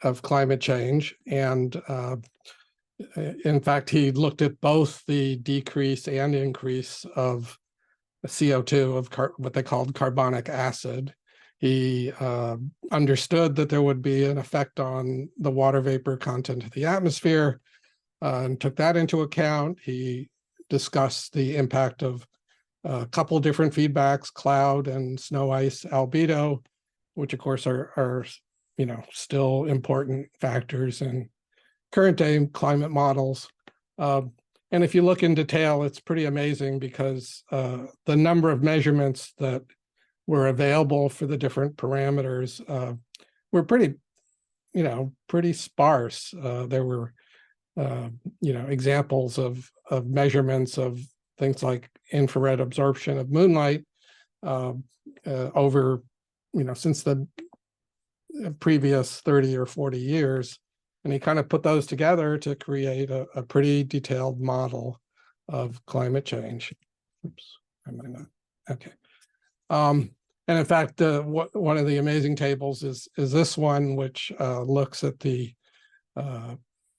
of climate change. And in fact, he looked at both the decrease and increase of CO2, of what they called carbonic acid. He understood that there would be an effect on the water vapor content of the atmosphere and took that into account. He discussed the impact of a couple different feedbacks, cloud and snow ice albedo, which of course are still important factors in current day climate models. And if you look in detail, it's pretty amazing because the number of measurements that were available for the different parameters were pretty sparse. There were, examples of measurements of things like infrared absorption of moonlight over, since the previous 30 or 40 years. And he kind of put those together to create a pretty detailed model of climate change. Oops, am I not? Okay. And in fact, one of the amazing tables is this one, which looks at the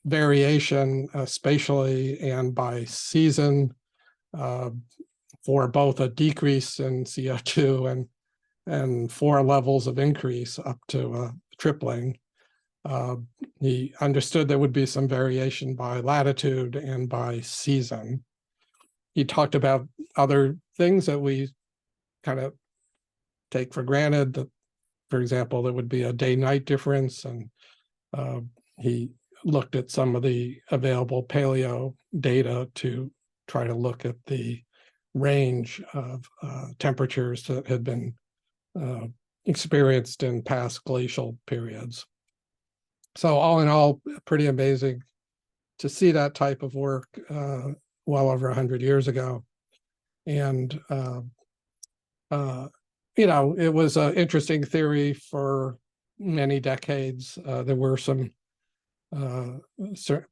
variation spatially and by season for both a decrease in CO2 and 4 levels of increase up to tripling. He understood there would be some variation by latitude and by season. He talked about other things that we kind of take for granted, that, for example, there would be a day-night difference, and he looked at some of the available paleo data to try to look at the range of temperatures that had been experienced in past glacial periods. So all in all, pretty amazing to see that type of work well over 100 years ago. And, it was an interesting theory for many decades. There were some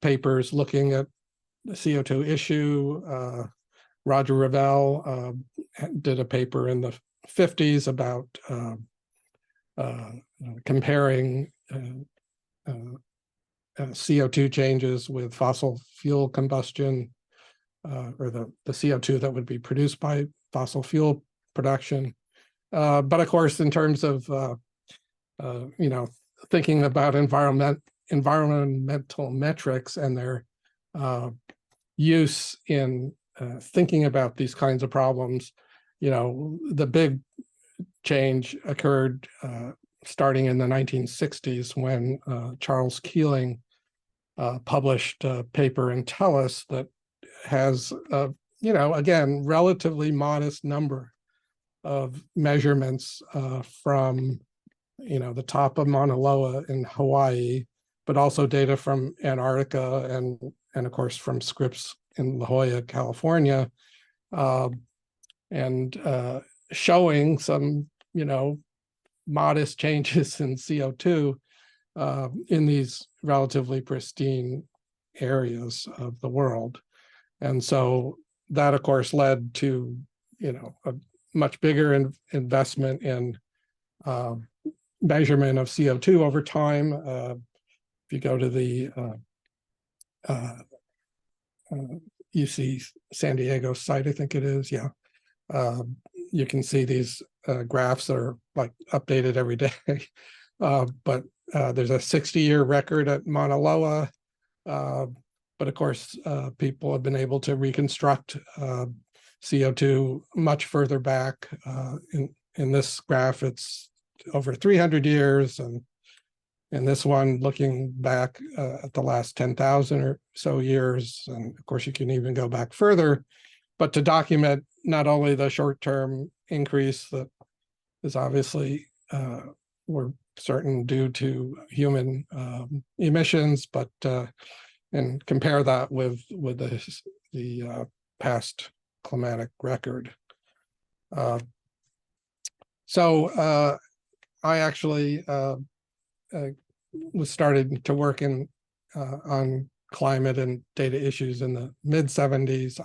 papers looking at the CO2 issue. Roger Revelle did a paper in the 50s about comparing CO2 changes with fossil fuel combustion, or the CO2 that would be produced by fossil fuel production. But of course, in terms of thinking about environmental metrics and their use in thinking about these kinds of problems, the big change occurred starting in the 1960s when Charles Keeling published a paper in Tellus that has, again, relatively modest number of measurements from, the top of Mauna Loa in Hawaii, but also data from Antarctica and of course from scripts in La Jolla, California, and showing some, modest changes in CO2 in these relatively pristine areas of the world. And so that, of course, led to, a much bigger investment in measurement of CO2 over time. If you go to the UC San Diego site, I think it is, yeah. You can see these graphs that are like updated every day. But there's a 60-year record at Mauna Loa. But of course, people have been able to reconstruct CO2 much further back. In this graph, it's over 300 years. And in this one, looking back at the last 10,000 or so years. And of course, you can even go back further, but to document not only the short-term increase that is obviously we're certain due to human emissions, but and compare that with the past climatic record. So I actually was started to work on climate and data issues in the mid-70s.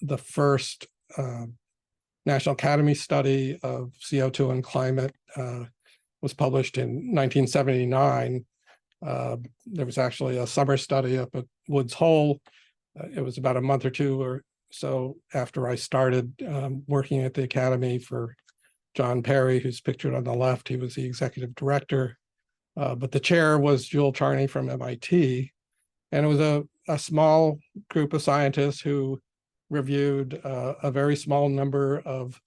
The first National Academy study of CO2 and climate was published in 1979. There was actually a summer study up at Woods Hole. It was about a month or two or so after I started working at the Academy for John Perry, who's pictured on the left. He was the executive director, but the chair was Jule Charney from MIT. And it was a small group of scientists who reviewed a very small number of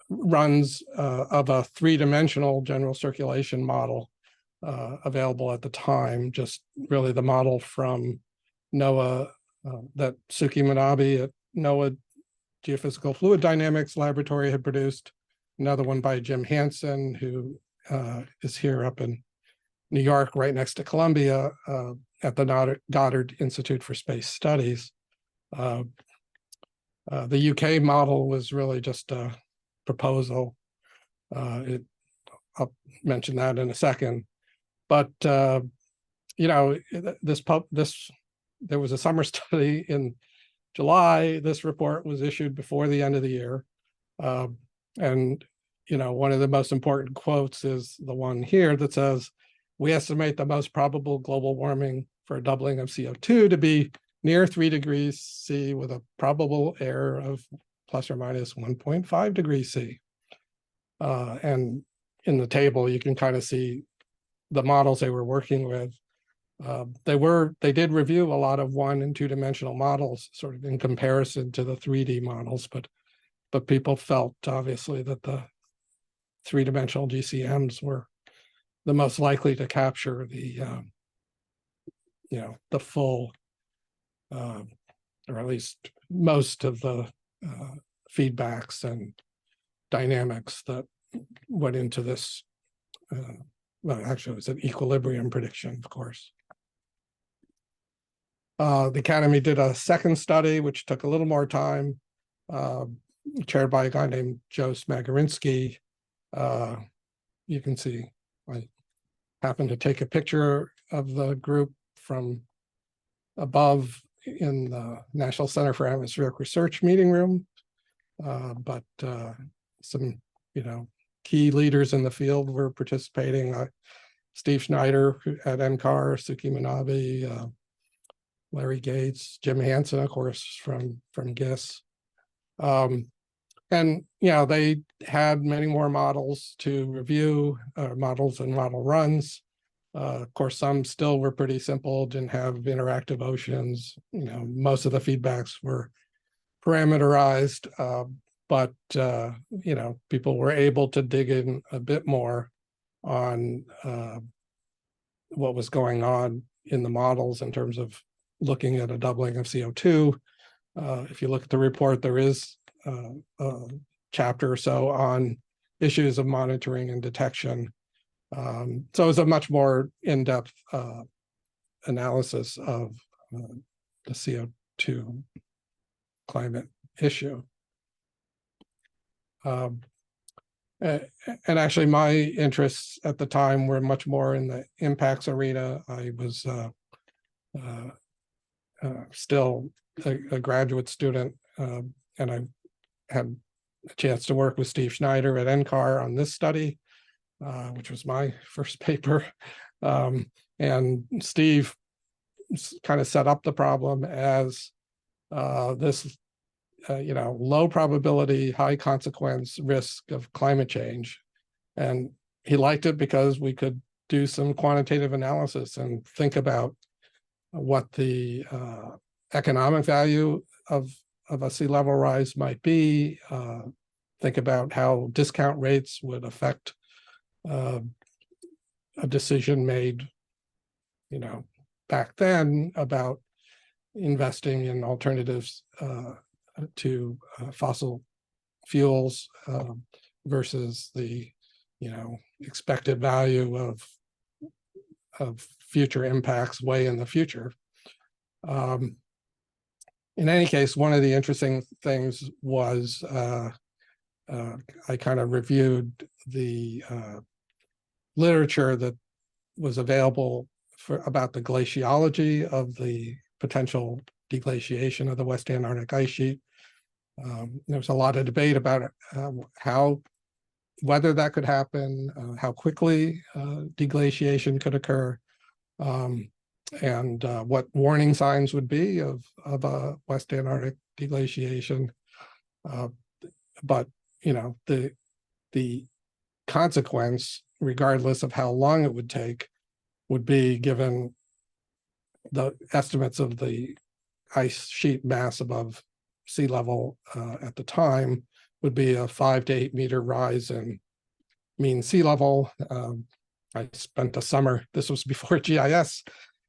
runs of a three-dimensional general circulation model available at the time, just really the model from NOAA that Suki Manabe at NOAA Geophysical Fluid Dynamics Laboratory had produced, another one by Jim Hansen, who is here up in New York, right next to Columbia, at the Goddard Institute for Space Studies. The UK model was really just a proposal. I'll mention that in a second. But you know, there was a summer study in July. This report was issued before the end of the year, and you know, one of the most important quotes is the one here that says, "We estimate the most probable global warming for a doubling of CO2 to be near 3 degrees C with a probable error of plus or minus 1.5 degrees C." And in the table, you can kind of see the models they were working with. They did review a lot of 1- and 2-dimensional models, sort of in comparison to the 3D models, but people felt obviously that the 3-dimensional GCMs were the most likely to capture the you know, the full or at least most of the feedbacks and dynamics that went into this. Well, actually, it was an equilibrium prediction, of course. The Academy did a second study, which took a little more time, chaired by a guy named Joe Smagorinsky. You can see I happened to take a picture of the group from above in the National Center for Atmospheric Research meeting room, but some, you know, key leaders in the field were participating. Steve Schneider at NCAR, Suki Manabe, Larry Gates, Jim Hansen, of course, from GISS. And, you know, they had many more models to review, models and model runs. Of course, some still were pretty simple, didn't have interactive oceans. You know, most of the feedbacks were parameterized, but, you know, people were able to dig in a bit more on what was going on in the models in terms of looking at a doubling of CO2. If you look at the report, there is a chapter or so on issues of monitoring and detection. So it's a much more in-depth analysis of the CO2 climate issue. And actually, my interests at the time were much more in the impacts arena. I was still a graduate student, and I had a chance to work with Steve Schneider at NCAR on this study, which was my first paper. And Steve kind of set up the problem as this you know, low probability, high consequence risk of climate change. And he liked it because we could do some quantitative analysis and think about what the economic value of a sea level rise might be, think about how discount rates would affect a decision made, you know, back then about investing in alternatives to fossil fuels versus the, you know, expected value of future impacts way in the future. In any case, one of the interesting things was I kind of reviewed the literature that was available about the glaciology of the potential deglaciation of the West Antarctic Ice Sheet. There was a lot of debate about how whether that could happen, how quickly deglaciation could occur, and what warning signs would be of a West Antarctic deglaciation. But the consequence, regardless of how long it would take, would be, given the estimates of the ice sheet mass above sea level at the time, would be a 5 to 8 meter rise in mean sea level. I spent a summer, this was before GIS,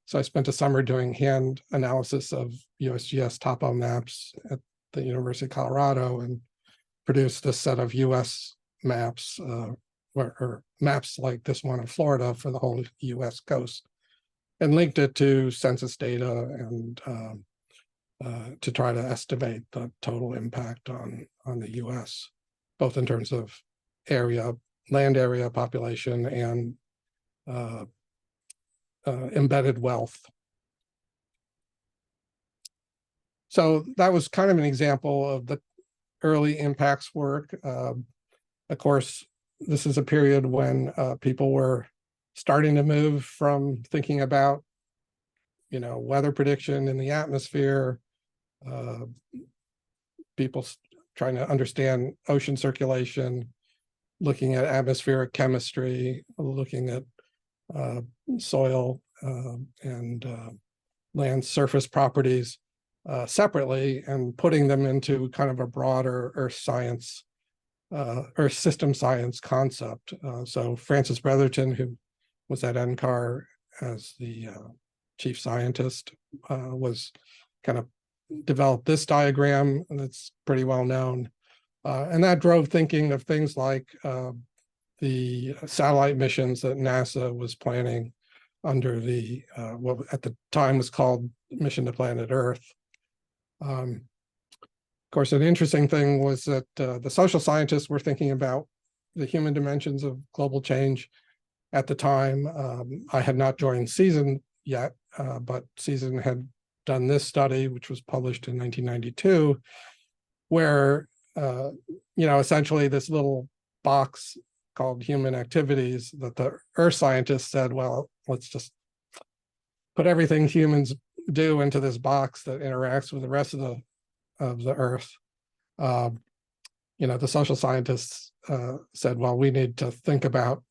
so I spent a summer doing hand analysis of USGS topo maps at the University of Colorado and produced a set of US maps, or maps like this one of Florida for the whole US coast, and linked it to census data and to try to estimate the total impact on the US, both in terms of area, land area, population, and embedded wealth. So that was kind of an example of the early impacts work. Of course, this is a period when people were starting to move from thinking about, weather prediction in the atmosphere, people trying to understand ocean circulation, looking at atmospheric chemistry, looking at soil and land surface properties separately, and putting them into kind of a broader earth science, earth system science concept. So Francis Brotherton, who was at NCAR as the chief scientist, was kind of developed this diagram that's pretty well known. And that drove thinking of things like the satellite missions that NASA was planning under the, what at the time was called Mission to Planet Earth. Of course, an interesting thing was that the social scientists were thinking about the human dimensions of global change at the time. I had not joined CIESIN yet, but CIESIN had done this study, which was published in 1992, where essentially this little box called human activities, that the earth scientists said, well, let's just put everything humans do into this box that interacts with the rest of the earth. The social scientists said, well, we need to think about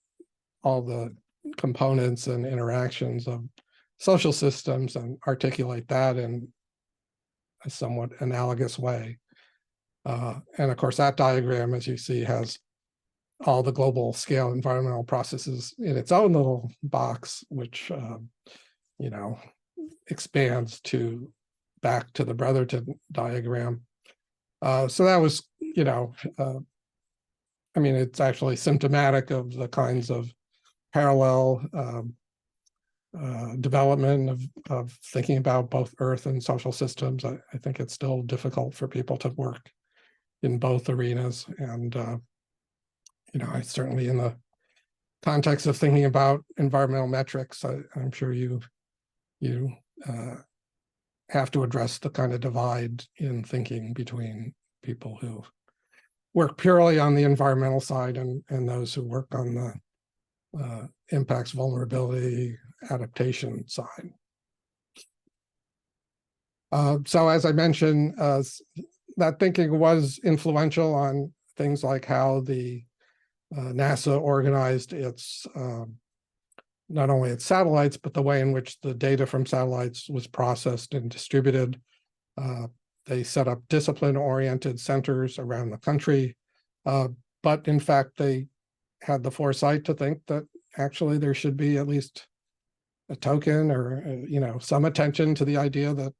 all the components and interactions of social systems and articulate that in a somewhat analogous way. And of course, that diagram, as you see, has all the global scale environmental processes in its own little box, which expands back to the Brotherton diagram. So that was, it's actually symptomatic of the kinds of parallel development of thinking about both Earth and social systems. I think it's still difficult for people to work in both arenas. And, I certainly, in the context of thinking about environmental metrics, I'm sure you have to address the kind of divide in thinking between people who work purely on the environmental side and those who work on the impacts, vulnerability, adaptation side. So as I mentioned, that thinking was influential on things like how the NASA organized its not only its satellites, but the way in which the data from satellites was processed and distributed. They set up discipline-oriented centers around the country, but in fact, they had the foresight to think that actually there should be at least a token or some attention to the idea that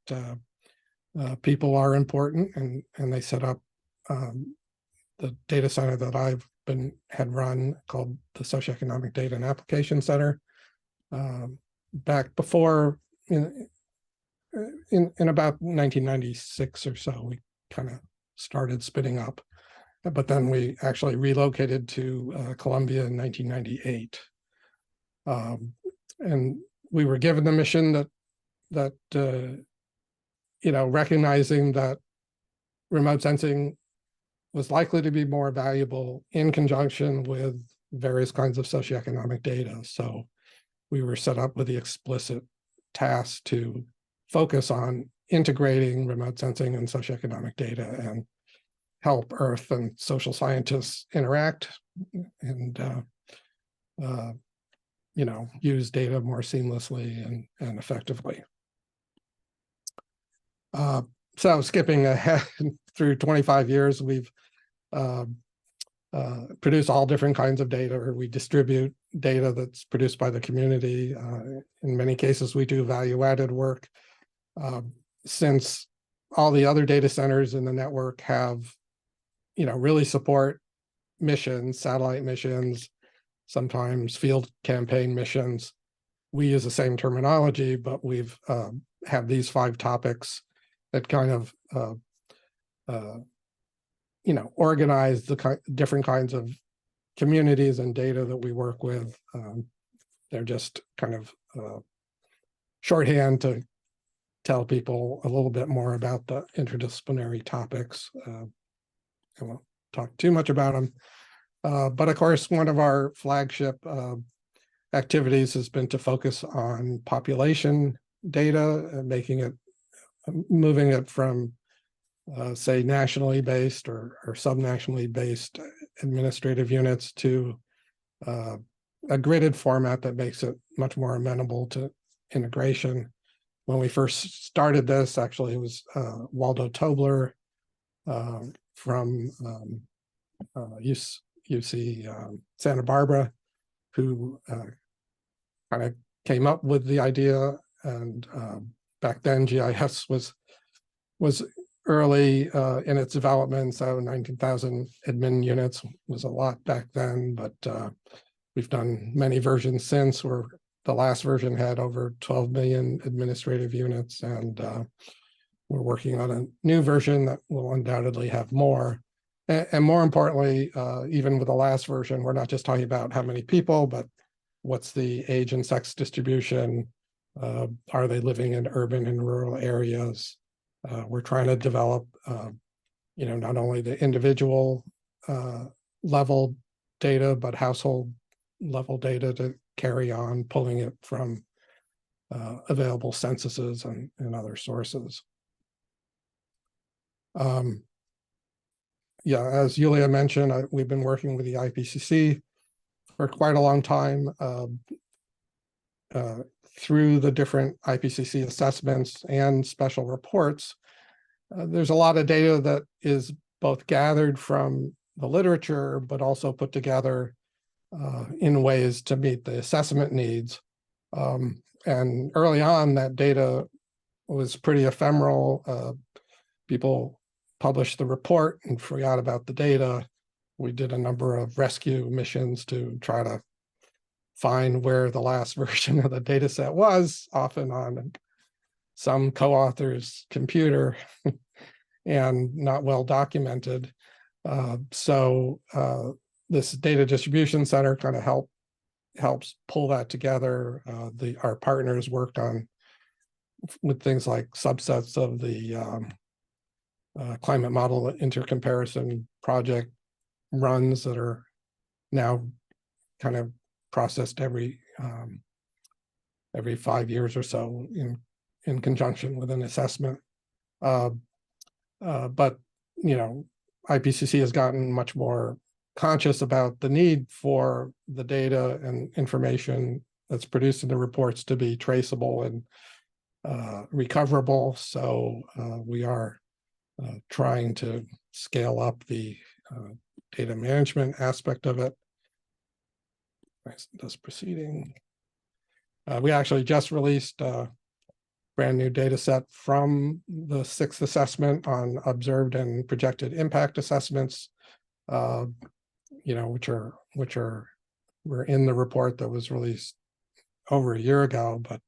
people are important, and they set up the data center that had run, called the Socioeconomic Data and Application Center, back before in about 1996 or so. We kind of started spinning up, but then we actually relocated to Columbia in 1998, and we were given the mission that recognizing that remote sensing was likely to be more valuable in conjunction with various kinds of socioeconomic data. So we were set up with the explicit task to focus on integrating remote sensing and socioeconomic data and help Earth and social scientists interact and use data more seamlessly and effectively. So skipping ahead through 25 years, we've produce all different kinds of data, or we distribute data that's produced by the community. In many cases, we do value-added work. Since all the other data centers in the network have, really support missions, satellite missions, sometimes field campaign missions, we use the same terminology, but we've have these 5 topics that kind of organize the different kinds of communities and data that we work with. They're just kind of shorthand to tell people a little bit more about the interdisciplinary topics. I won't talk too much about them. But of course, one of our flagship activities has been to focus on population data, moving it from say nationally based or subnationally based administrative units to a gridded format that makes it much more amenable to integration. When we first started this, actually it was Waldo Tobler from UC Santa Barbara, who kind of came up with the idea. And back then GIS was early in its development, so 19,000 admin units was a lot back then, but we've done many versions since, where the last version had over 12 million administrative units, and we're working on a new version that will undoubtedly have more. And more importantly, even with the last version, we're not just talking about how many people, but what's the age and sex distribution? Are they living in urban and rural areas? We're trying to develop, not only the individual level data, but household level data to carry on, pulling it from available censuses and other sources. As Julia mentioned, we've been working with the IPCC for quite a long time through the different IPCC assessments and special reports. There's a lot of data that is both gathered from the literature, but also put together in ways to meet the assessment needs. And early on, that data was pretty ephemeral. People published the report and forgot about the data. We did a number of rescue missions to try to find where the last version of the data set was, often on some co-author's computer and not well documented. So this data distribution center kind of helps pull that together. Our partners worked with things like subsets of the climate model intercomparison project runs that are now kind of processed every 5 years or so in conjunction with an assessment. But IPCC has gotten much more conscious about the need for the data and information that's produced in the reports to be traceable and recoverable. So we are trying to scale up the data management aspect of it. That's proceeding. We actually just released a brand new data set from the 6th assessment on observed and projected impact assessments, which were in the report that was released over a year ago. But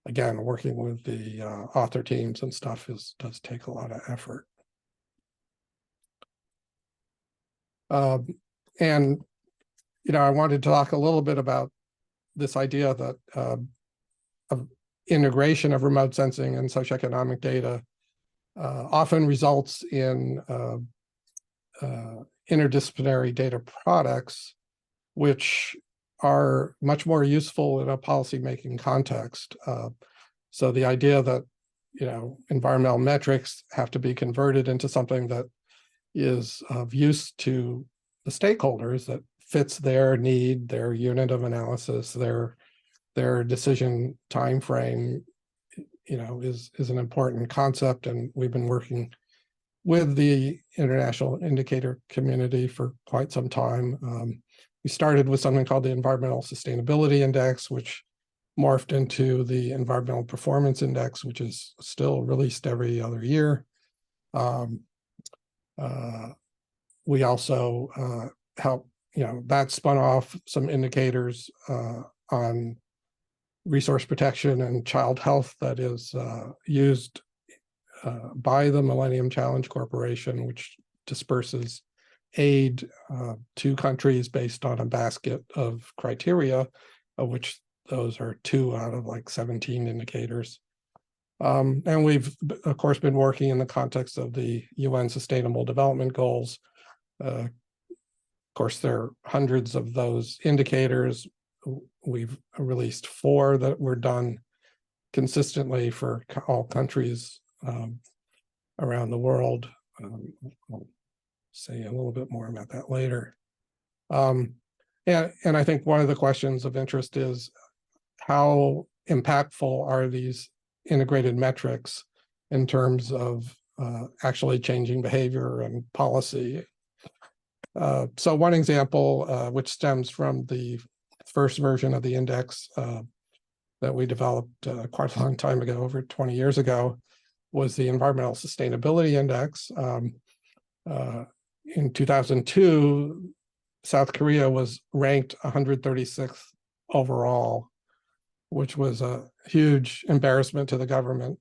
again, working with the author teams and stuff does take a lot of effort. And I wanted to talk a little bit about this idea that of integration of remote sensing and socioeconomic data often results in interdisciplinary data products, which are much more useful in a policymaking context. So the idea that, environmental metrics have to be converted into something that is of use to the stakeholders, that fits their need, their unit of analysis, their decision time frame, is an important concept. And we've been working with the international indicator community for quite some time. We started with something called the Environmental Sustainability Index, which morphed into the Environmental Performance Index, which is still released every other year. We also help, that spun off some indicators on resource protection and child health that is used by the Millennium Challenge Corporation, which disperses aid to countries based on a basket of criteria, of which those are 2 out of like 17 indicators. And we've, of course, been working in the context of the UN Sustainable Development Goals. Of course, there are hundreds of those indicators. We've released 4 that were done consistently for all countries around the world. I'll say a little bit more about that later. And I think one of the questions of interest is, how impactful are these integrated metrics in terms of actually changing behavior and policy? So one example, which stems from the first version of the index that we developed quite a long time ago, over 20 years ago, was the Environmental Sustainability Index. In 2002, South Korea was ranked 136th overall, which was a huge embarrassment to the government.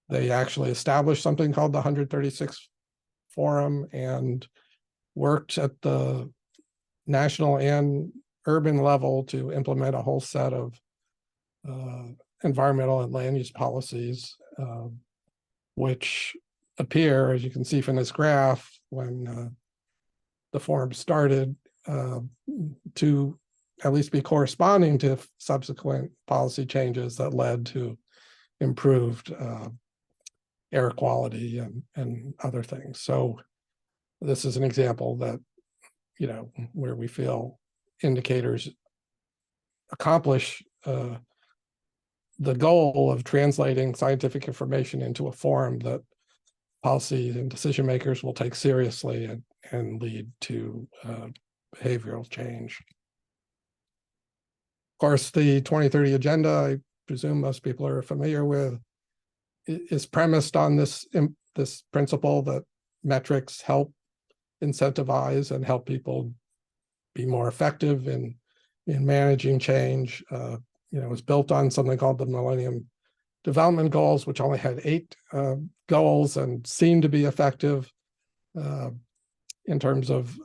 They actually established something called the 136th Forum and worked at the national and urban level to implement a whole set of environmental and land use policies, which appear, as you can see from this graph, when the forum started, to at least be corresponding to subsequent policy changes that led to improved air quality and other things. So this is an example that, where we feel indicators accomplish the goal of translating scientific information into a form that policy and decision makers will take seriously and lead to behavioral change. Of course, the 2030 Agenda, I presume most people are familiar with, is premised on this principle that metrics help incentivize and help people be more effective in managing change. It was built on something called the Millennium Development Goals, which only had 8 goals and seemed to be effective in terms of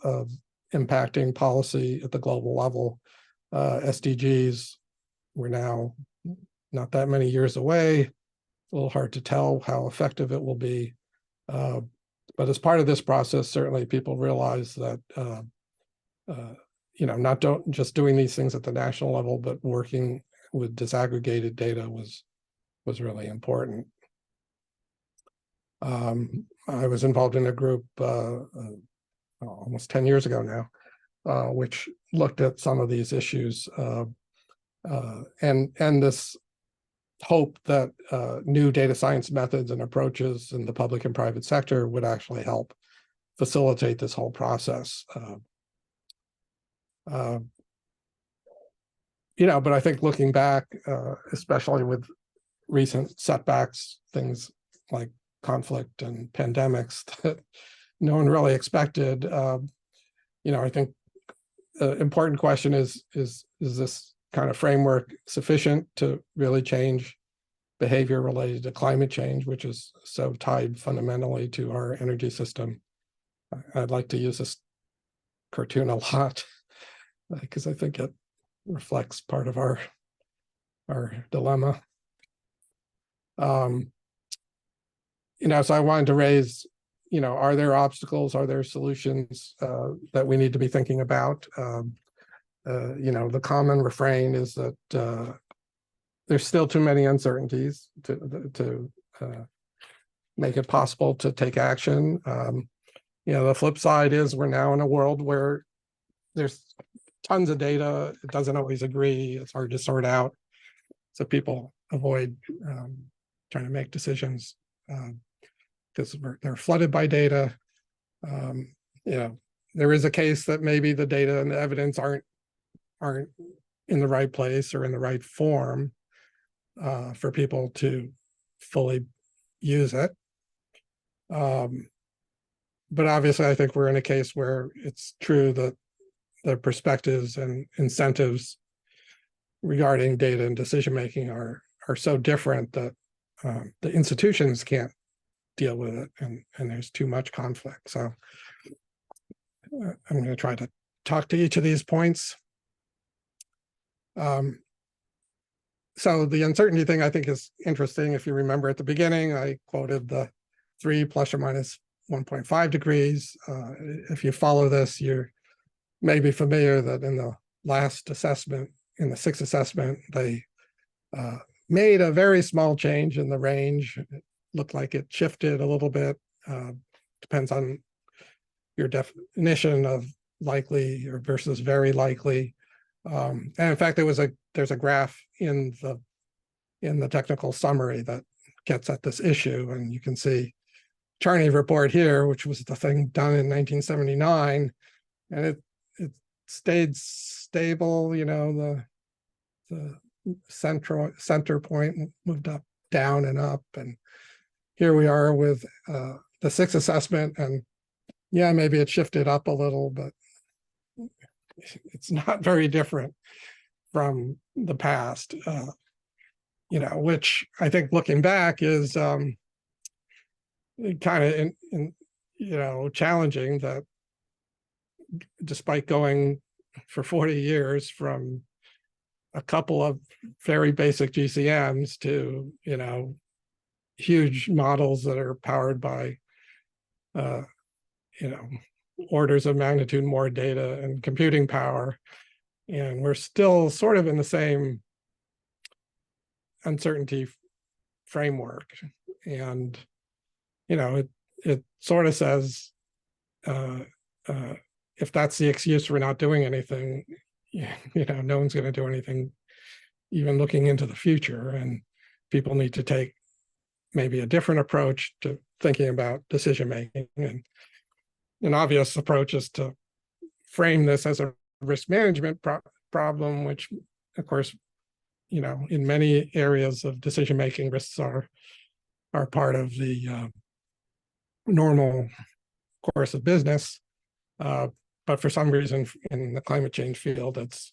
impacting policy at the global level. SDGs, we're now not that many years away. It's a little hard to tell how effective it will be. But as part of this process, certainly people realize that, not just doing these things at the national level, but working with disaggregated data was really important. I was involved in a group almost 10 years ago now, which looked at some of these issues and this hope that new data science methods and approaches in the public and private sector would actually help facilitate this whole process. But I think looking back, especially with recent setbacks, things like conflict and pandemics that no one really expected, I think the important question is this kind of framework sufficient to really change behavior related to climate change, which is so tied fundamentally to our energy system? I'd like to use this cartoon a lot because I think it reflects part of our dilemma. So I wanted to raise, are there obstacles? Are there solutions that we need to be thinking about? The common refrain is that there's still too many uncertainties to make it possible to take action. The flip side is we're now in a world where there's tons of data. It doesn't always agree. It's hard to sort out. So people avoid trying to make decisions because they're flooded by data. There is a case that maybe the data and the evidence aren't in the right place or in the right form for people to fully use it. But obviously, I think we're in a case where it's true that the perspectives and incentives regarding data and decision-making are so different that the institutions can't deal with it, and there's too much conflict. So I'm going to try to talk to each of these points. So the uncertainty thing I think is interesting. If you remember at the beginning, I quoted the 3 plus or minus 1.5 degrees. If you follow this, you're maybe familiar that in the last assessment, in the 6th assessment, they made a very small change in the range. It looked like it shifted a little bit. Depends on your definition of likely or versus very likely. And in fact, there's a graph in the technical summary that gets at this issue, and you can see Charney report here, which was the thing done in 1979, and it stayed stable. The center point moved up, down, and up, and here we are with the 6th assessment, and yeah, maybe it shifted up a little, but it's not very different from the past, which I think looking back is kind of challenging, that despite going for 40 years from a couple of very basic GCMs to, huge models that are powered by, orders of magnitude more data and computing power. And we're still sort of in the same uncertainty framework. And, it sort of says, if that's the excuse for not doing anything, no one's going to do anything, even looking into the future. And people need to take maybe a different approach to thinking about decision making. And an obvious approach is to frame this as a risk management problem, which, of course, in many areas of decision making, risks are part of the normal course of business. But for some reason in the climate change field, it's,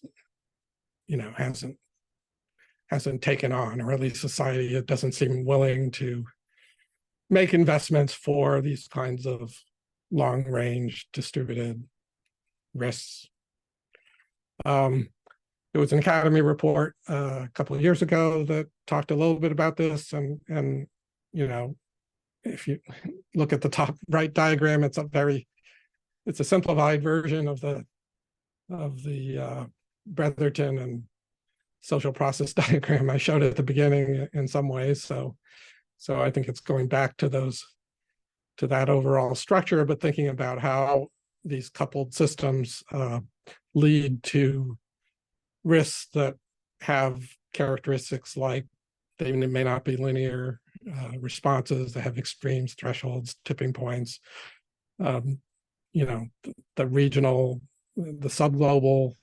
hasn't taken on, or at least society, it doesn't seem willing to make investments for these kinds of long range distributed risks. There was an Academy report a couple of years ago that talked a little bit about this, and if you look at the top right diagram, it's a simplified version of the Bretherton and social process diagram I showed at the beginning in some ways. So I think it's going back to that overall structure, but thinking about how these coupled systems lead to risks that have characteristics like they may not be linear responses, they have extremes, thresholds, tipping points. The regional, the subglobal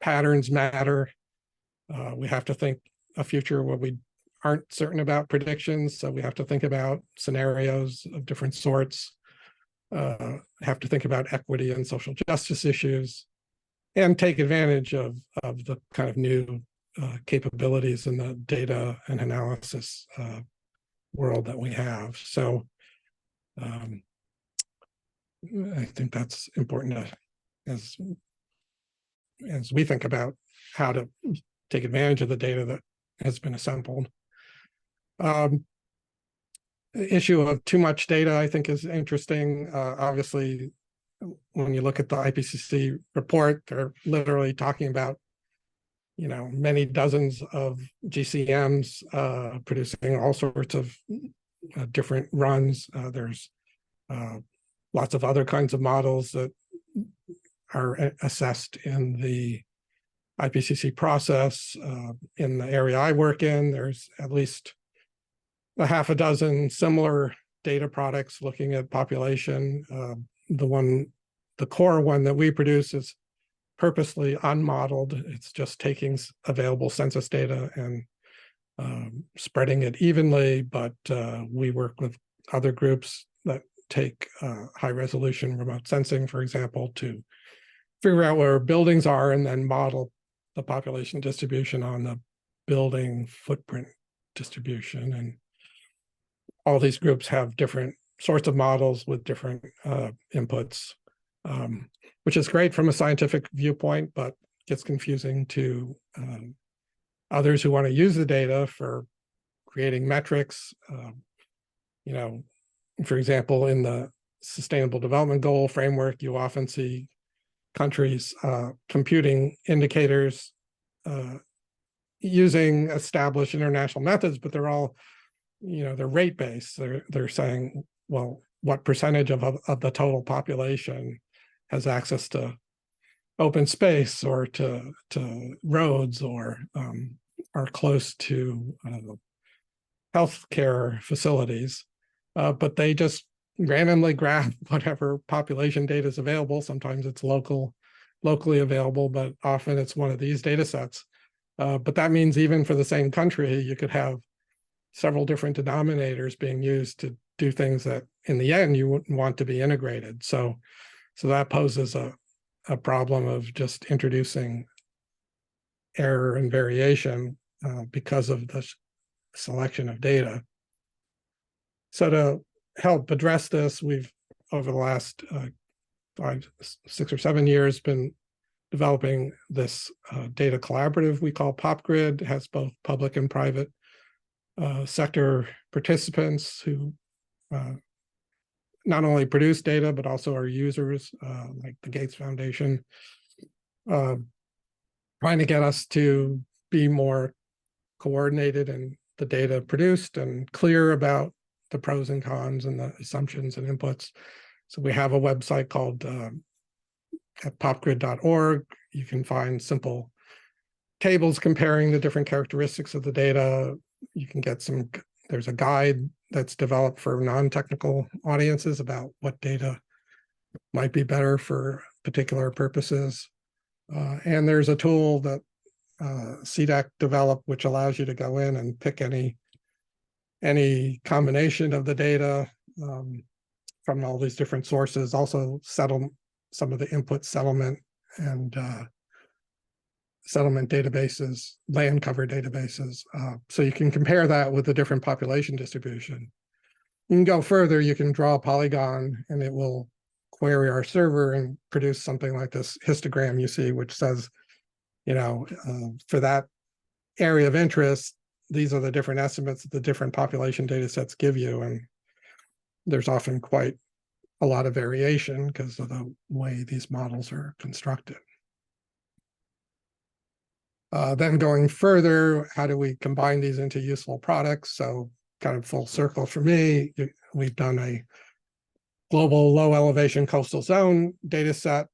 patterns matter. We have to think a future where we aren't certain about predictions, so we have to think about scenarios of different sorts, have to think about equity and social justice issues, and take advantage of the kind of new capabilities in the data and analysis world that we have. So I think that's important as we think about how to take advantage of the data that has been assembled. issue of too much data, I think, is interesting. Obviously, when you look at the IPCC report, they're literally talking about, many dozens of GCMs producing all sorts of different runs. There's lots of other kinds of models that are assessed in the IPCC process. In the area I work in, there's at least a half a dozen similar data products looking at population. The core one that we produce is purposely unmodeled. It's just taking available census data and spreading it evenly, but we work with other groups that take high resolution remote sensing, for example, to figure out where buildings are and then model the population distribution on the building footprint distribution. And all these groups have different sorts of models with different inputs, which is great from a scientific viewpoint, but gets confusing to others who want to use the data for creating metrics. For example, in the Sustainable Development Goal framework, you often see countries computing indicators using established international methods, but they're all, they're rate-based. They're saying, well, what percentage of the total population has access to open space or to roads or are close to healthcare facilities, but they just randomly grab whatever population data is available. Sometimes it's locally available, but often it's one of these data sets. But that means even for the same country, you could have several different denominators being used to do things that in the end you wouldn't want to be integrated. So that poses a problem of just introducing error and variation because of the selection of data. So to help address this, we've over the last 5, 6, or 7 years been developing this data collaborative we call PopGrid. It has both public and private sector participants who not only produce data, but also are users, like the Gates Foundation, trying to get us to be more coordinated in the data produced and clear about the pros and cons and the assumptions and inputs. So we have a website called at popgrid.org. You can find simple tables comparing the different characteristics of the data. You can get there's a guide that's developed for non-technical audiences about what data might be better for particular purposes. And there's a tool that CDAC developed, which allows you to go in and pick any combination of the data from all these different sources, also settle some of the input settlement and settlement databases, land cover databases. So you can compare that with the different population distribution. You can go further, you can draw a polygon and it will query our server and produce something like this histogram you see, which says, for that area of interest, these are the different estimates that the different population data sets give you. And there's often quite a lot of variation because of the way these models are constructed. Then going further, how do we combine these into useful products? So kind of full circle for me, we've done a global low elevation coastal zone data set,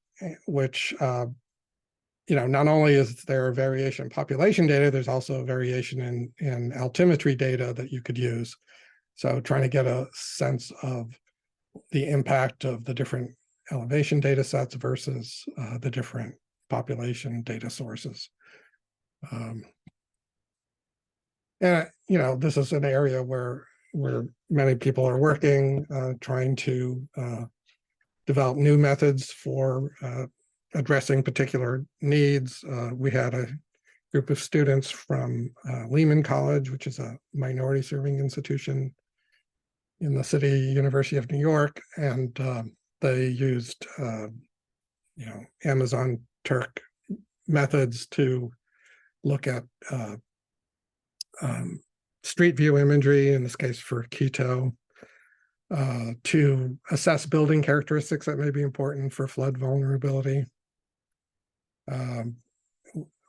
which not only is there variation in population data, there's also variation in altimetry data that you could use. So trying to get a sense of the impact of the different elevation data sets versus the different population data sources. And this is an area where many people are working, trying to develop new methods for addressing particular needs. We had a group of students from Lehman College, which is a minority serving institution in the University of New York, and they used Amazon Turk methods to look at street view imagery, in this case for Quito, to assess building characteristics that may be important for flood vulnerability.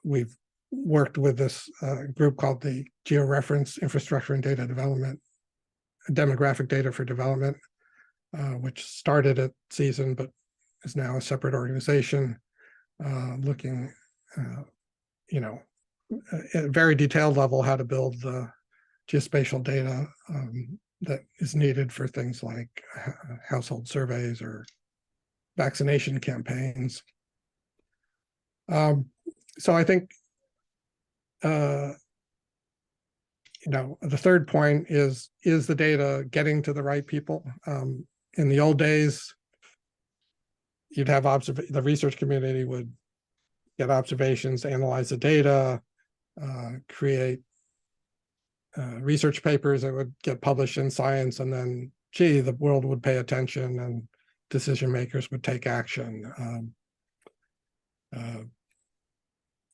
We've worked with this group called the Georeference Infrastructure and Data Development, Demographic Data for Development, which started at CIESIN but is now a separate organization looking, at a very detailed level how to build the geospatial data that is needed for things like household surveys or vaccination campaigns. So I think, the third point is the data getting to the right people? In the old days, you'd have the research community would get observations, analyze the data, create research papers that would get published in Science, and then, gee, the world would pay attention and decision makers would take action.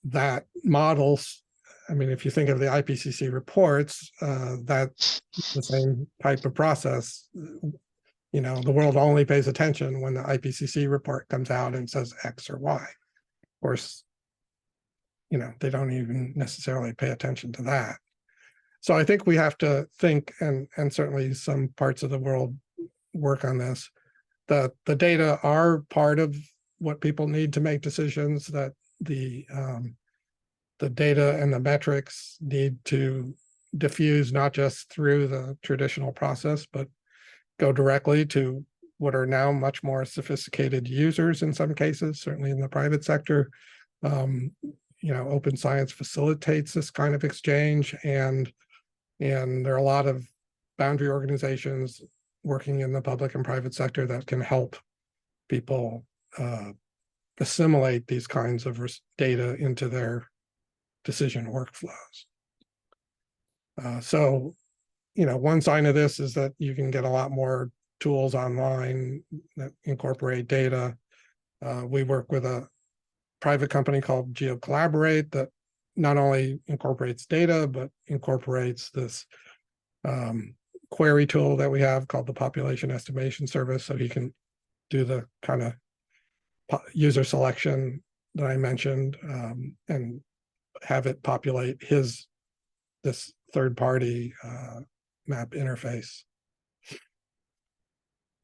That models, I mean, if you think of the IPCC reports, that's the same type of process. The world only pays attention when the IPCC report comes out and says X or Y. Of course, they don't even necessarily pay attention to that. So I think we have to think, and certainly some parts of the world work on this, that the data are part of what people need to make decisions, that the data and the metrics need to diffuse not just through the traditional process, but go directly to what are now much more sophisticated users in some cases, certainly in the private sector. Open science facilitates this kind of exchange, and there are a lot of boundary organizations working in the public and private sector that can help people assimilate these kinds of data into their decision workflows. So, one sign of this is that you can get a lot more tools online that incorporate data. We work with a private company called GeoCollaborate that not only incorporates data, but incorporates this query tool that we have called the Population Estimation Service. So you can do the kind of user selection that I mentioned and have it populate this third-party map interface.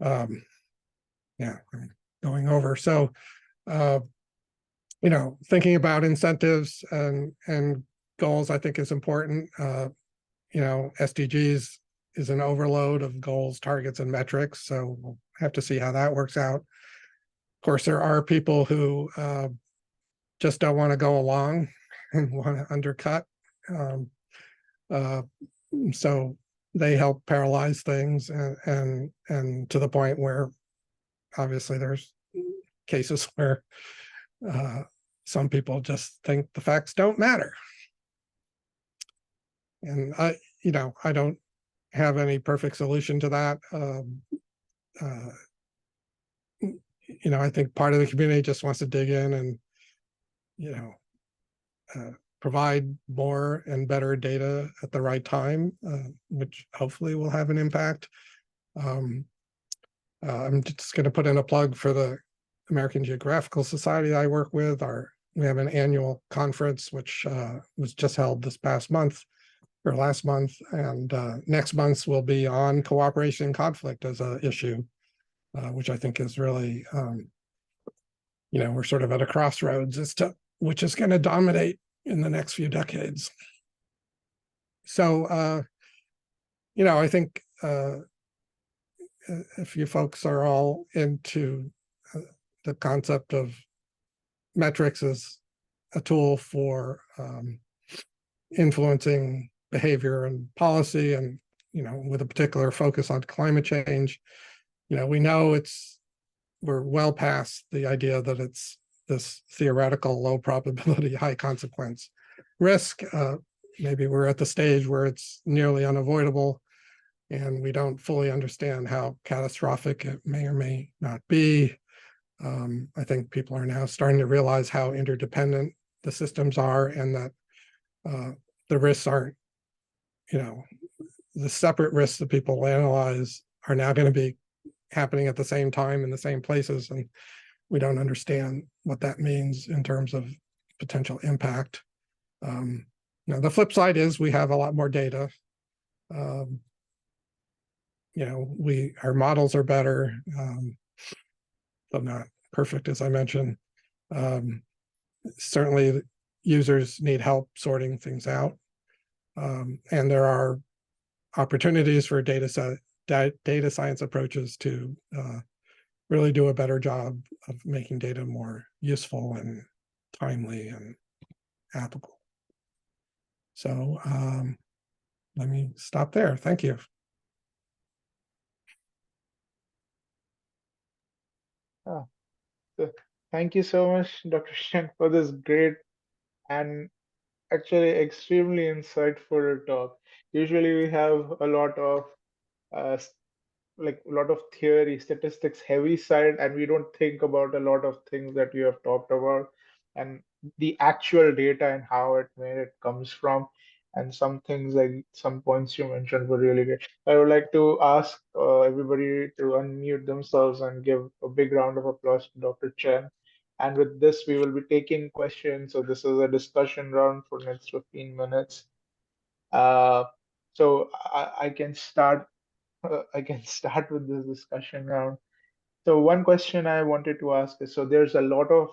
I'm going over. So, thinking about incentives and goals, I think is important. SDGs is an overload of goals, targets, and metrics. So we'll have to see how that works out. Of course, there are people who just don't want to go along and want to undercut. So they help paralyze things and to the point where obviously there's cases where some people just think the facts don't matter. And I don't have any perfect solution to that. I think part of the community just wants to dig in and, provide more and better data at the right time, which hopefully will have an impact. I'm just going to put in a plug for the American Geographical Society I work with. We have an annual conference, which was just held this past month or last month. And next month will be on cooperation and conflict as an issue, which I think is really, we're sort of at a crossroads as to which is going to dominate in the next few decades. So, I think if you folks are all into the concept of metrics as a tool for influencing behavior and policy, and with a particular focus on climate change, we know we're well past the idea that it's this theoretical low probability, high consequence risk. Maybe we're at the stage where it's nearly unavoidable, and we don't fully understand how catastrophic it may or may not be. I think people are now starting to realize how interdependent the systems are, and that the risks aren't, the separate risks that people analyze are now going to be happening at the same time in the same places, and we don't understand what that means in terms of potential impact. Now, the flip side is we have a lot more data. Our models are better, but not perfect, as I mentioned. Certainly, users need help sorting things out, and there are opportunities for data science approaches to really do a better job of making data more useful and timely and applicable. So let me stop there. Thank you. Oh, so thank you so much, Dr. Chen, for this great and actually extremely insightful talk. Usually we have a lot of uh, like a lot of theory, statistics heavy side, and we don't think about a lot of things that you have talked about and the actual data and how where it comes from. And some things like some points you mentioned were really good. I would like to ask everybody to unmute themselves and give a big round of applause to Dr. Chen. And with this, we will be taking questions. So this is a discussion round for next 15 minutes. Uh, so I can start I can start with this discussion round. So one question I wanted to ask is, so there's a lot of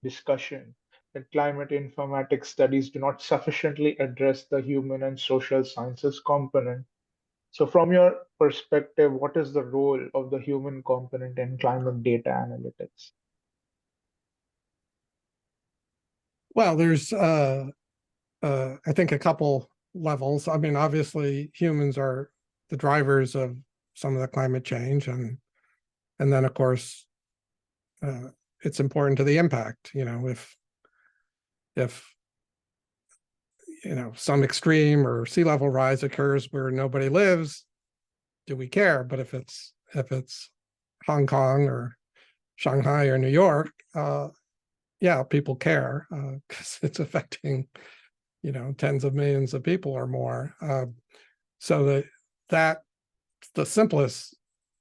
discussion that climate informatics studies do not sufficiently address the human and social sciences component. So from your perspective, what is the role of the human component in climate data analytics? Well, there's, I think, a couple levels. I mean, obviously, humans are the drivers of some of the climate change, and then, of course, it's important to the impact. If some extreme or sea level rise occurs where nobody lives, do we care? But if it's Hong Kong or Shanghai or New York, yeah, people care because it's affecting tens of millions of people or more. So that's the simplest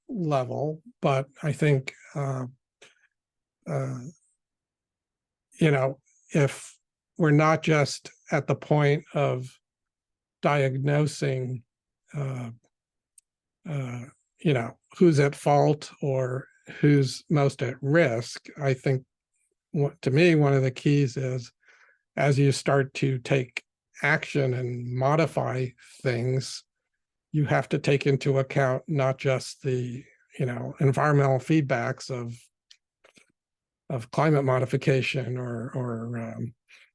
level, but I think if we're not just at the point of diagnosing who's at fault or who's most at risk, I think to me one of the keys is, as you start to take action and modify things, you have to take into account not just the environmental feedbacks of climate modification or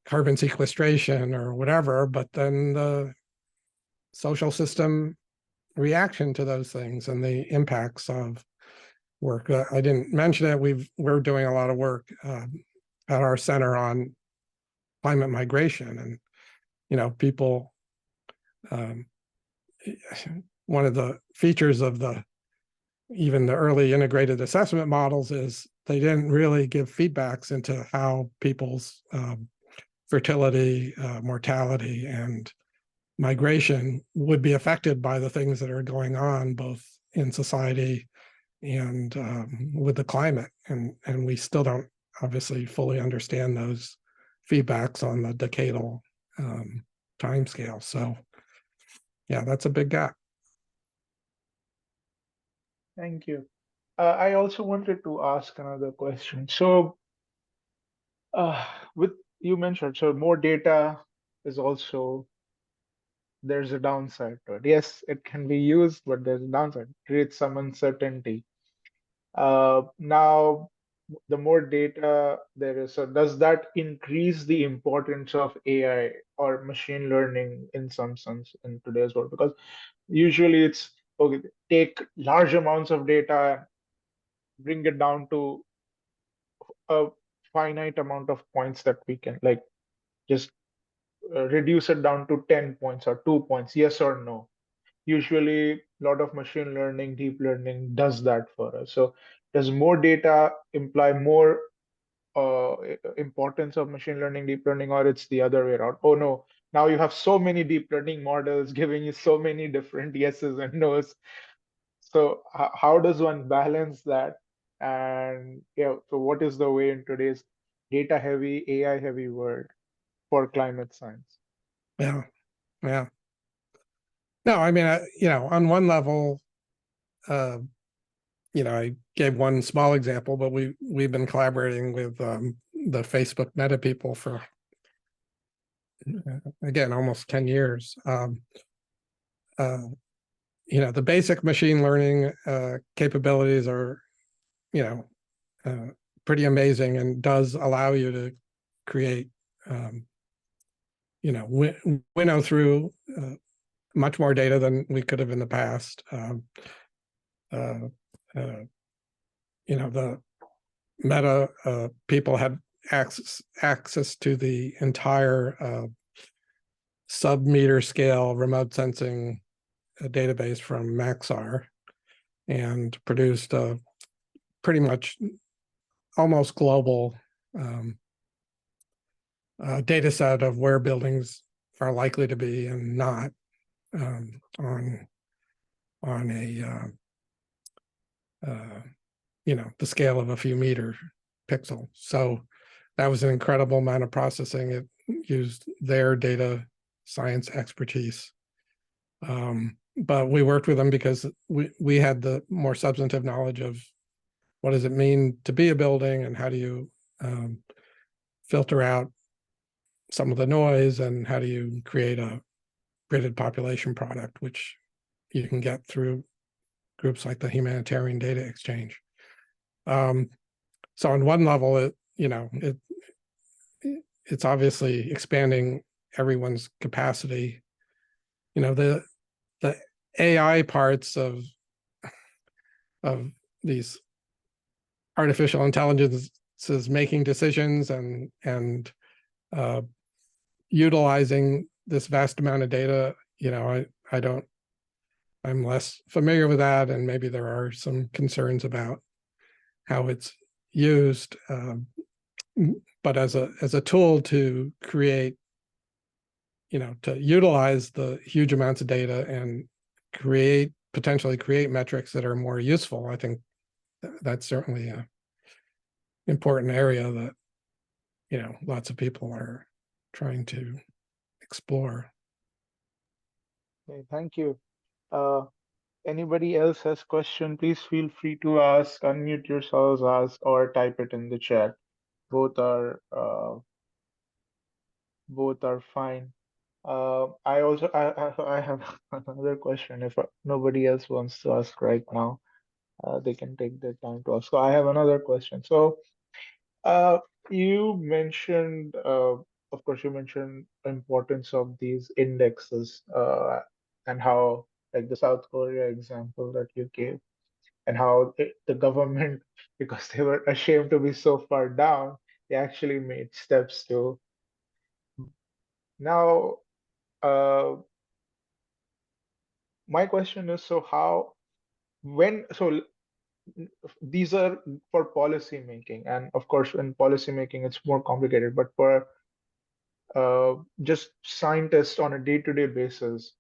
carbon sequestration or whatever, but then the social system reaction to those things and the impacts of work. I didn't mention it. We're doing a lot of work at our center on climate migration, and people. One of the features of even the early integrated assessment models is they didn't really give feedbacks into how people's fertility, mortality, and migration would be affected by the things that are going on both in society and with the climate. And we still don't obviously fully understand those feedbacks on the decadal time scale. So yeah, that's a big gap. Thank you. I also wanted to ask another question. So uh, with you mentioned, so more data is also there's a downside to it. Yes, it can be used, but there's a downside. It creates some uncertainty. Now, the more data there is, so does that increase the importance of AI or machine learning in some sense in today's world? Because usually it's okay, take large amounts of data, bring it down to a finite amount of points that we can like just reduce it down to 10 points or 2 points, yes or no. Usually, a lot of machine learning, deep learning does that for us. So, does more data imply more importance of machine learning, deep learning, or it's the other way around? Oh no, now you have so many deep learning models giving you so many different yeses and nos. So how does one balance that? And yeah, so what is the way in today's data heavy, AI heavy world for climate science? Yeah, yeah. No, I mean, on one level, uh, I gave one small example, but we've been collaborating with the Facebook Meta people for again almost 10 years. The basic machine learning capabilities are pretty amazing and does allow you to create winnow through much more data than we could have in the past. The Meta people had access to the entire sub-meter scale remote sensing database from Maxar and produced a pretty much almost global data set of where buildings are likely to be and not on a the scale of a few meter pixel. So that was an incredible amount of processing. It used their data science expertise. But we worked with them because we had the more substantive knowledge of what does it mean to be a building and how do you filter out some of the noise and how do you create a gridded population product, which you can get through groups like the Humanitarian Data Exchange. So on one level, it's obviously expanding everyone's capacity. The AI parts of these artificial intelligences making decisions and utilizing this vast amount of data, I'm less familiar with that, and maybe there are some concerns about how it's used. But as a tool to create, to utilize the huge amounts of data and potentially create metrics that are more useful, I think that's certainly an important area that, lots of people are trying to explore. Okay, thank you. Uh, Anybody else has question, please feel free to ask, unmute yourselves, ask, or type it in the chat. Both are fine. I have another question. If nobody else wants to ask right now, they can take their time to ask. So I have another question. So uh, you mentioned, of course, you mentioned the importance of these indexes and how, like the South Korea example that you gave, and how the government, because they were ashamed to be so far down, they actually made steps to now. Uh, my question is, so how, when, so these are for policy making, and of course, in policy making, it's more complicated, but for just scientists on a day-to-day basis,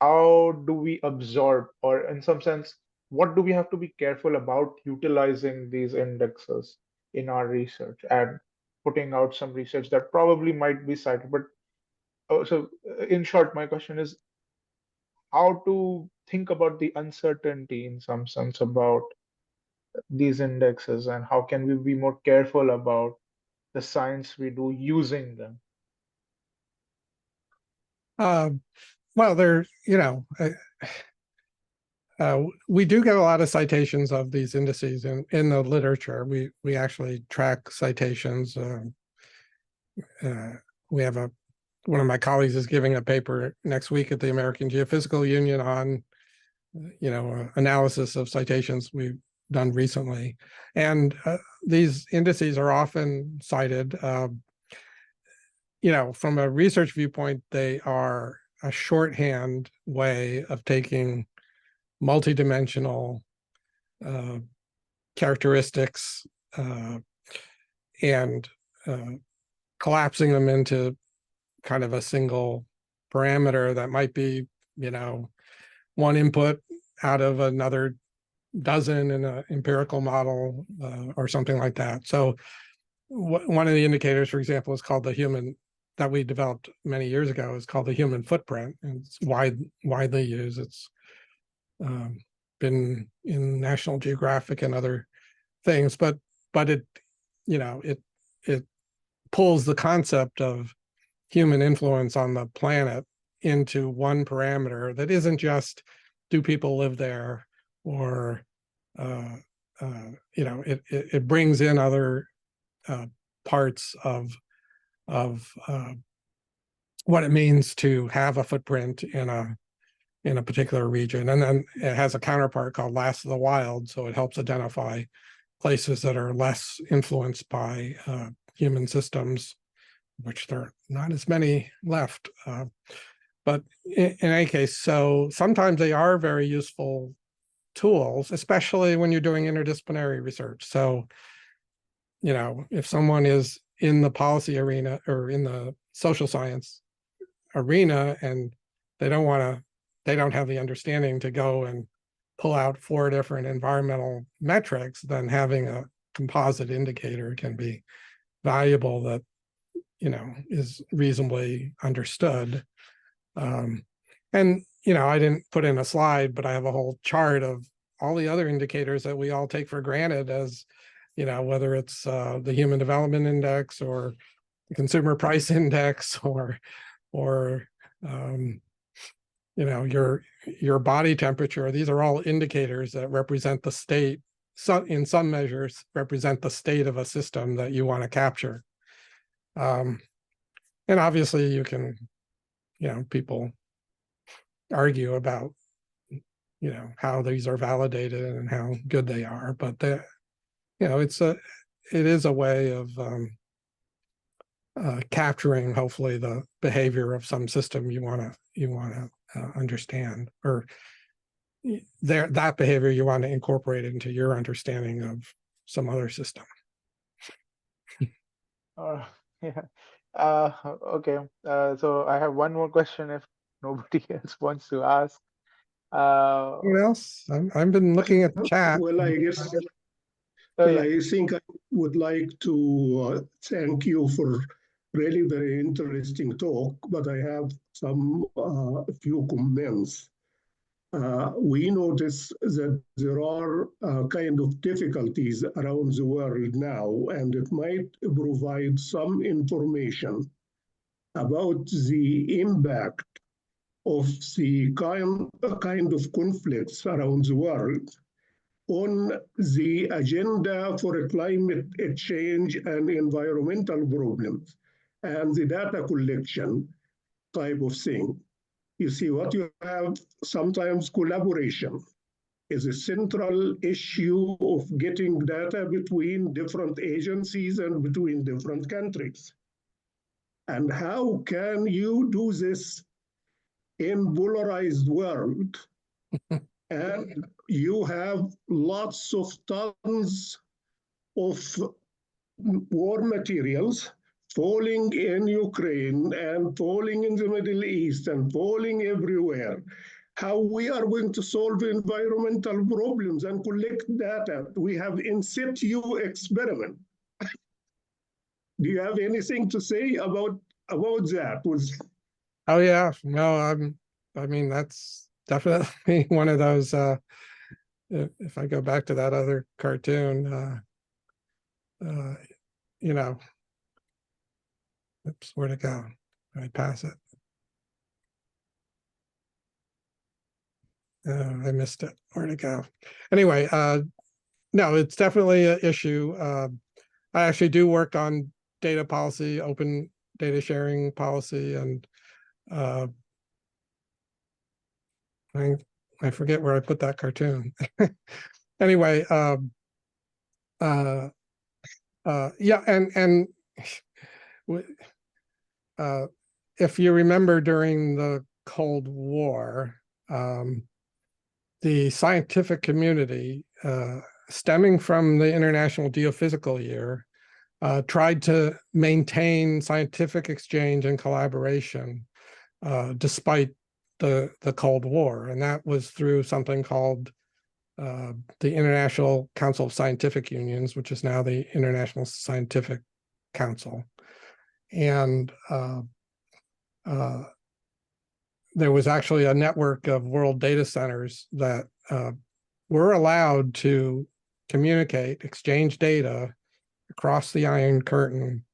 how do we absorb, or in some sense, what do we have to be careful about utilizing these indexes in our research and putting out some research that probably might be cited? But in short, my question is how to think about the uncertainty in some sense about these indexes, and how can we be more careful about the science we do using them? Well, we do get a lot of citations of these indices in the literature. We actually track citations. We have one of my colleagues is giving a paper next week at the American Geophysical Union on, analysis of citations we've done recently. And these indices are often cited. From a research viewpoint, they are a shorthand way of taking multidimensional characteristics and collapsing them into kind of a single parameter that might be, one input out of another dozen in an empirical model or something like that. So one of the indicators, for example, is called the human, that we developed many years ago, is called the human footprint. And it's widely used. It's been in National Geographic and other things, but it, you know, it pulls the concept of human influence on the planet into one parameter that isn't just, do people live there, or you know, it brings in other parts of what it means to have a footprint in a particular region. And then it has a counterpart called Last of the Wild, so it helps identify places that are less influenced by human systems, which there are not as many left. But in any case, so sometimes they are very useful tools, especially when you're doing interdisciplinary research. So, you know, if someone is in the policy arena or in the social science arena and they don't have the understanding to go and pull out 4 different environmental metrics, then having a composite indicator can be valuable that, you know, is reasonably understood. And, you know, I didn't put in a slide, but I have a whole chart of all the other indicators that we all take for granted as, you know, whether it's the Human Development Index or the Consumer Price Index or you know, your body temperature. These are all indicators that represent the state, in some measures represent the state of a system that you want to capture. And obviously you can, you know, people argue about, you know, how these are validated and how good they are, but they, you know, it is a way of capturing hopefully the behavior of some system you want to understand, or that behavior you want to incorporate into your understanding of some other system. Yeah. Okay. So I have one more question if nobody else wants to ask. Anyone else? I've been looking at the chat. Well, I guess, Oh, well, yeah. I think I would like to thank you for really very interesting talk, but I have some few comments. We notice that there are kind of difficulties around the world now, and it might provide some information about the impact of the kind of conflicts around the world on the agenda for climate change and environmental problems and the data collection type of thing. You see, what you have sometimes collaboration is a central issue of getting data between different agencies and between different countries. And how can you do this in polarized world? And you have lots of tons of war materials falling in Ukraine and falling in the Middle East and falling everywhere. How we are going to solve environmental problems and collect data? We have in situ experiment. Do you have anything to say about that? Oh yeah, no, I mean, that's definitely one of those, if I go back to that other cartoon, you know, oops, where'd it go? I pass it. I missed it. Where'd it go? Anyway, no, it's definitely an issue. I actually do work on data policy, open data sharing policy, and I forget where I put that cartoon. Anyway, yeah, and if you remember during the Cold War, the scientific community, stemming from the International Geophysical Year, tried to maintain scientific exchange and collaboration despite the Cold War, and that was through something called the International Council of Scientific Unions, which is now the International Scientific Council. And there was actually a network of world data centers that were allowed to communicate, exchange data across the Iron Curtain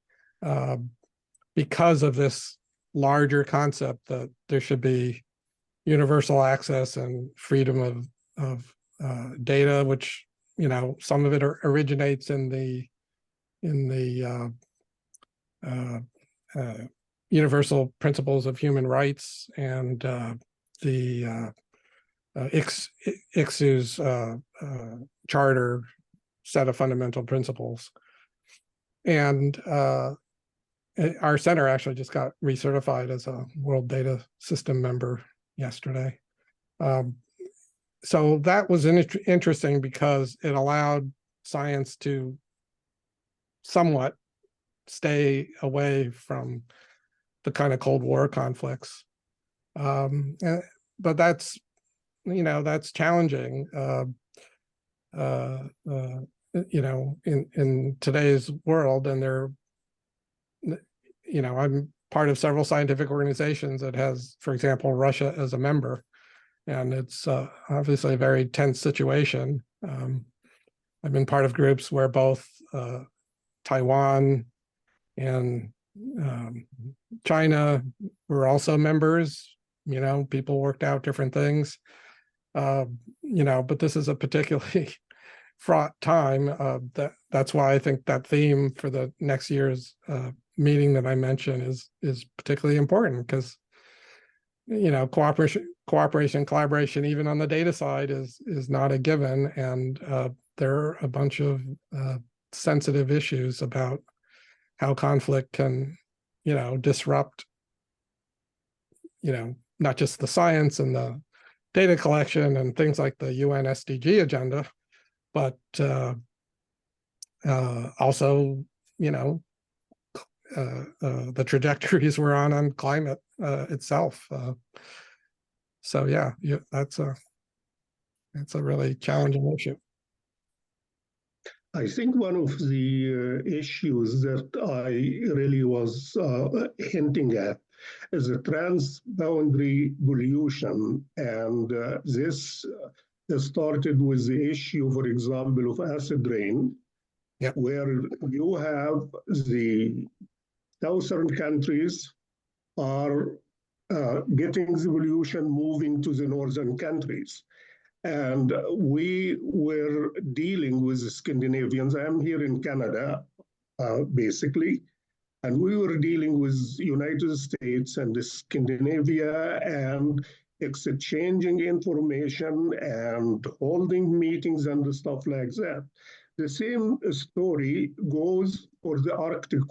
because of this larger concept that there should be universal access and freedom of data, which, you know, some of it originates in the universal principles of human rights and the ICSU's charter set of fundamental principles. And our center actually just got recertified as a World Data System member yesterday. So that was interesting because it allowed science to somewhat stay away from the kind of Cold War conflicts. But that's, you know, that's challenging, you know, in today's world. And there, you know, I'm part of several scientific organizations that has, for example, Russia as a member. And it's obviously a very tense situation. I've been part of groups where both Taiwan and China were also members. You know, people worked out different things. You know, but this is a particularly fraught time. That's why I think that theme for the next year's meeting that I mentioned is particularly important, because, you know, cooperation, collaboration, even on the data side, is not a given, and there are a bunch of sensitive issues about how conflict can, you know, disrupt, you know, not just the science and the data collection and things like the UN SDG agenda, but also, you know, the trajectories we're on climate itself. So yeah, that's a really challenging issue. I think one of the issues that I really was hinting at is a transboundary pollution, and this started with the issue, for example, of acid rain, where you have the southern countries are getting the pollution moving to the northern countries. And we were dealing with the Scandinavians. I'm here in Canada, basically, and we were dealing with United States and Scandinavia and exchanging information and holding meetings and stuff like that. The same story goes for the Arctic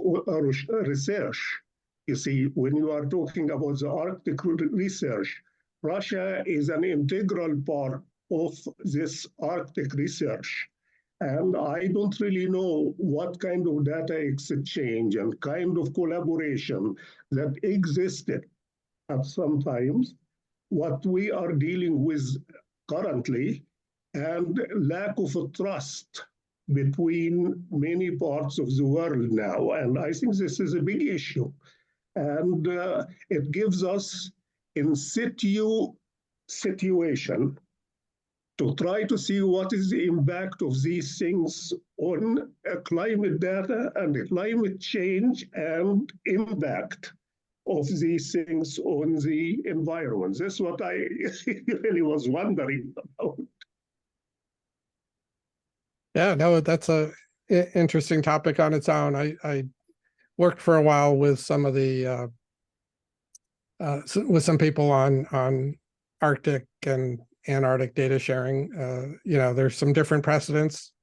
research. You see, when you are talking about the Arctic research, Russia is an integral part of this Arctic research. And I don't really know what kind of data exchange and kind of collaboration that existed at some times. What we are dealing with currently, and lack of trust between many parts of the world now. And I think this is a big issue. And it gives us in situ situation to try to see what is the impact of these things on climate data and climate change and impact of these things on the environment. That's what I really was wondering about. Yeah, no, that's a interesting topic on its own. I worked for a while with some of the with some people on Arctic and Antarctic data sharing. You know, there's some different precedents